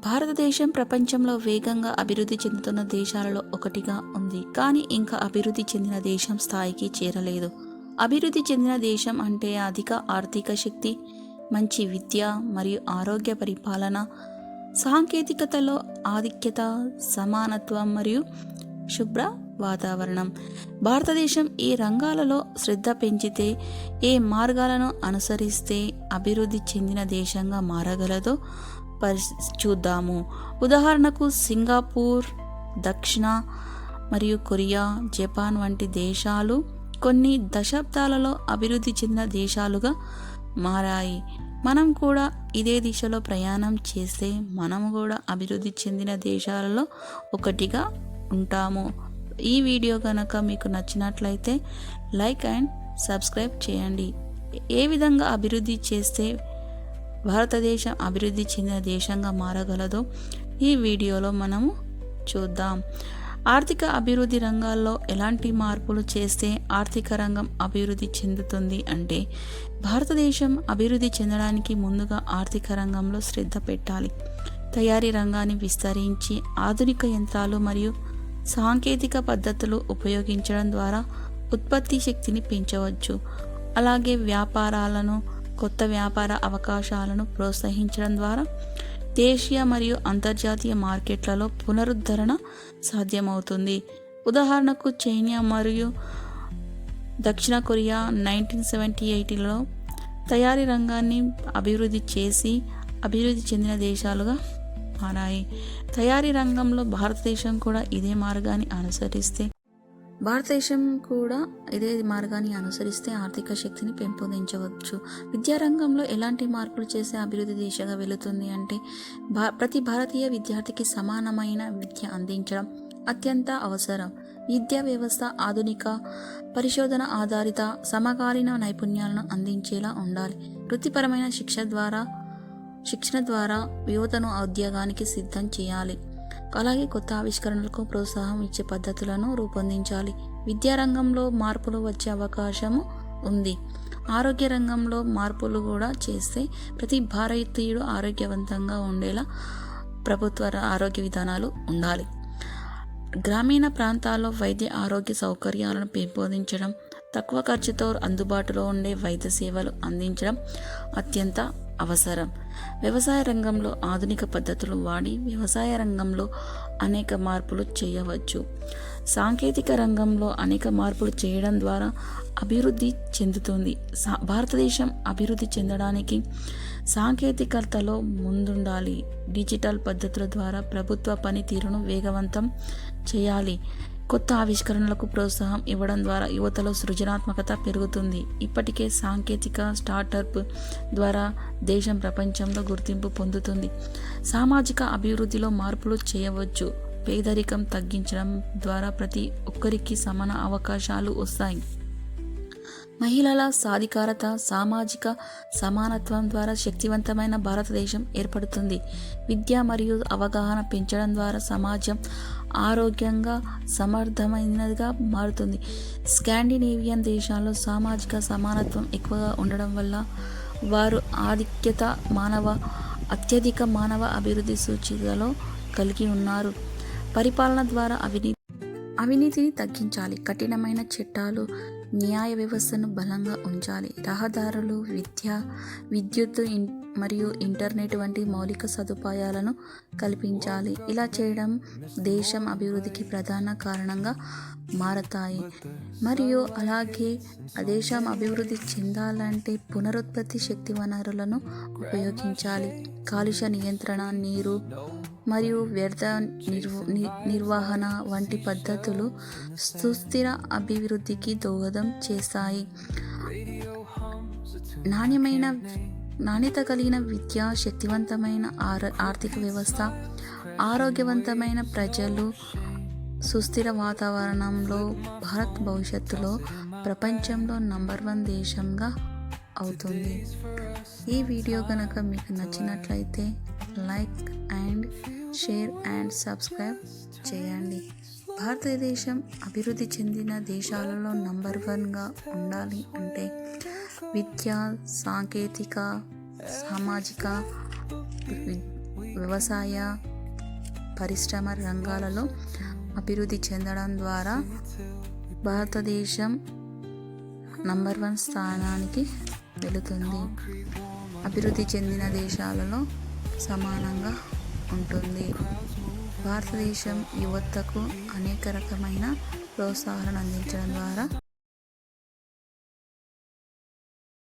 భారతదేశం ప్రపంచంలో వేగంగా అభివృద్ధి చెందుతున్న దేశాలలో ఒకటిగా ఉంది. కానీ ఇంకా అభివృద్ధి చెందిన దేశం స్థాయికి చేరలేదు. అభివృద్ధి చెందిన దేశం అంటే అధిక ఆర్థిక శక్తి, మంచి విద్య మరియు ఆరోగ్య పరిపాలన, సాంకేతికతలో ఆధిక్యత, సమానత్వం మరియు శుభ్ర వాతావరణం. భారతదేశం ఈ రంగాలలో శ్రద్ధ పెంచితే, ఏ మార్గాలను అనుసరిస్తే అభివృద్ధి చెందిన దేశంగా మారగలదో చూద్దాము. ఉదాహరణకు సింగపూర్, దక్షిణ మరియు కొరియా, జపాన్ వంటి దేశాలు కొన్ని దశాబ్దాలలో అభివృద్ధి చెందిన దేశాలుగా మారాయి. మనం కూడా ఇదే దిశలో ప్రయాణం చేస్తే మనము కూడా అభివృద్ధి చెందిన దేశాలలో ఒకటిగా ఉంటాము. ఈ వీడియో కనుక మీకు నచ్చినట్లయితే లైక్ అండ్ సబ్స్క్రైబ్ చేయండి. ఏ విధంగా అభివృద్ధి చేస్తే భారతదేశం అభివృద్ధి చెందిన దేశంగా మారగలదో ఈ వీడియోలో మనము చూద్దాం. ఆర్థిక అభివృద్ధి రంగాల్లో ఎలాంటి మార్పులు చేస్తే ఆర్థిక రంగం అభివృద్ధి చెందుతుంది అంటే, భారతదేశం అభివృద్ధి చెందడానికి ముందుగా ఆర్థిక రంగంలో శ్రద్ధ పెట్టాలి. తయారీ రంగాన్ని విస్తరించి ఆధునిక యంత్రాలు మరియు సాంకేతిక పద్ధతులు ఉపయోగించడం ద్వారా ఉత్పత్తి శక్తిని పెంచవచ్చు. అలాగే వ్యాపారాలను, కొత్త వ్యాపార అవకాశాలను ప్రోత్సహించడం ద్వారా దేశీయ మరియు అంతర్జాతీయ మార్కెట్లలో పునరుద్ధరణ సాధ్యమవుతుంది. ఉదాహరణకు చైనా మరియు దక్షిణ కొరియా 1978లో తయారీ రంగాన్ని అభివృద్ధి చేసి అభివృద్ధి చెందిన దేశాలుగా మారాయి. తయారీ రంగంలో భారతదేశం కూడా ఇదే మార్గాన్ని అనుసరిస్తే ఆర్థిక శక్తిని పెంపొందించవచ్చు. విద్యారంగంలో ఎలాంటి మార్పులు చేసే అభివృద్ధి దిశగా వెళుతుంది అంటే, ప్రతి భారతీయ విద్యార్థికి సమానమైన విద్య అందించడం అత్యంత అవసరం. విద్యా వ్యవస్థ ఆధునిక, పరిశోధన ఆధారిత, సమకాలీన నైపుణ్యాలను అందించేలా ఉండాలి. వృత్తిపరమైన శిక్షణ ద్వారా యువతను ఉద్యోగానికి సిద్ధం చేయాలి. అలాగే కొత్త ఆవిష్కరణలకు ప్రోత్సాహం ఇచ్చే పద్ధతులను రూపొందించాలి. విద్యారంగంలో మార్పులు వచ్చే అవకాశము ఉంది. ఆరోగ్య రంగంలో మార్పులు కూడా చేస్తే ప్రతి భారతీయుడు ఆరోగ్యవంతంగా ఉండేలా ప్రభుత్వ ఆరోగ్య విధానాలు ఉండాలి. గ్రామీణ ప్రాంతాల్లో వైద్య ఆరోగ్య సౌకర్యాలను పెంపొందించడం, తక్కువ ఖర్చుతో అందుబాటులో ఉండే వైద్య సేవలు అందించడం అత్యంత అవసరం. వ్యవసాయ రంగంలో ఆధునిక పద్ధతులు వాడి వ్యవసాయ రంగంలో అనేక మార్పులు చేయవచ్చు. సాంకేతిక రంగంలో అనేక మార్పులు చేయడం ద్వారా అభివృద్ధి చెందుతుంది. భారతదేశం అభివృద్ధి చెందడానికి సాంకేతికతలో ముందుండాలి. డిజిటల్ పద్ధతుల ద్వారా ప్రభుత్వ పనితీరును వేగవంతం చేయాలి. కొత్త ఆవిష్కరణలకు ప్రోత్సాహం ఇవ్వడం ద్వారా యువతలో సృజనాత్మకత పెరుగుతుంది. ఇప్పటికే సాంకేతిక స్టార్టప్ ద్వారా దేశం ప్రపంచంలో గుర్తింపు పొందుతుంది. సామాజిక అభివృద్ధిలో మార్పులు చేయవచ్చు. పేదరికం తగ్గించడం ద్వారా ప్రతి ఒక్కరికి సమాన అవకాశాలు వస్తాయి. మహిళల సాధికారత, సామాజిక సమానత్వం ద్వారా శక్తివంతమైన భారతదేశం ఏర్పడుతుంది. విద్య మరియు అవగాహన పెంచడం ద్వారా సమాజం ఆరోగ్యంగా, సమర్థమైనదిగా మారుతుంది. స్కాండినేవియన్ దేశాల్లో సామాజిక సమానత్వం ఎక్కువగా ఉండడం వల్ల వారు అత్యధిక మానవ అభివృద్ధి సూచికలో కలిగి ఉన్నారు. పరిపాలన ద్వారా అవినీతిని తగ్గించాలి. కఠినమైన చట్టాలు, న్యాయ వ్యవస్థను బలంగా ఉంచాలి. రహదారులు, విద్యుత్ మరియు ఇంటర్నెట్ వంటి మౌలిక సదుపాయాలను కల్పించాలి. ఇలా చేయడం దేశం అభివృద్ధికి ప్రధాన కారణంగా మారతాయి. మరియు అలాగే దేశం అభివృద్ధి చెందాలంటే పునరుత్పత్తి శక్తి వనరులను ఉపయోగించాలి. కాలుష్య నియంత్రణ, నీరు మరియు వ్యర్థ నిర్వహణ వంటి పద్ధతులు సుస్థిర అభివృద్ధికి దోహదం చేస్తాయి. నాణ్యత కలిగిన విద్య, శక్తివంతమైన ఆర్థిక వ్యవస్థ, ఆరోగ్యవంతమైన ప్రజలు, సుస్థిర వాతావరణంలో భారత్ భవిష్యత్తులో ప్రపంచంలో నంబర్ 1 దేశంగా అవుతుంది. ఈ వీడియో కనుక మీకు నచ్చినట్లయితే like and share and subscribe చేయండి. భారతదేశం అభివృద్ధి చెందిన దేశాలలో నంబర్ 1గా ఉండాలి అంటే విద్య, సాంకేతిక, సామాజిక వ్యవసాయ పరిశ్రమ రంగాలలో అభివృద్ధి చెందడం ద్వారా భారతదేశం నంబర్ 1 స్థానానికి వెళుతుంది. అభివృద్ధి చెందిన దేశాలలో సమానంగా ఉంటుంది. భారతదేశం యువతకు అనేక రకమైన ప్రోత్సాహం అందించడం ద్వారా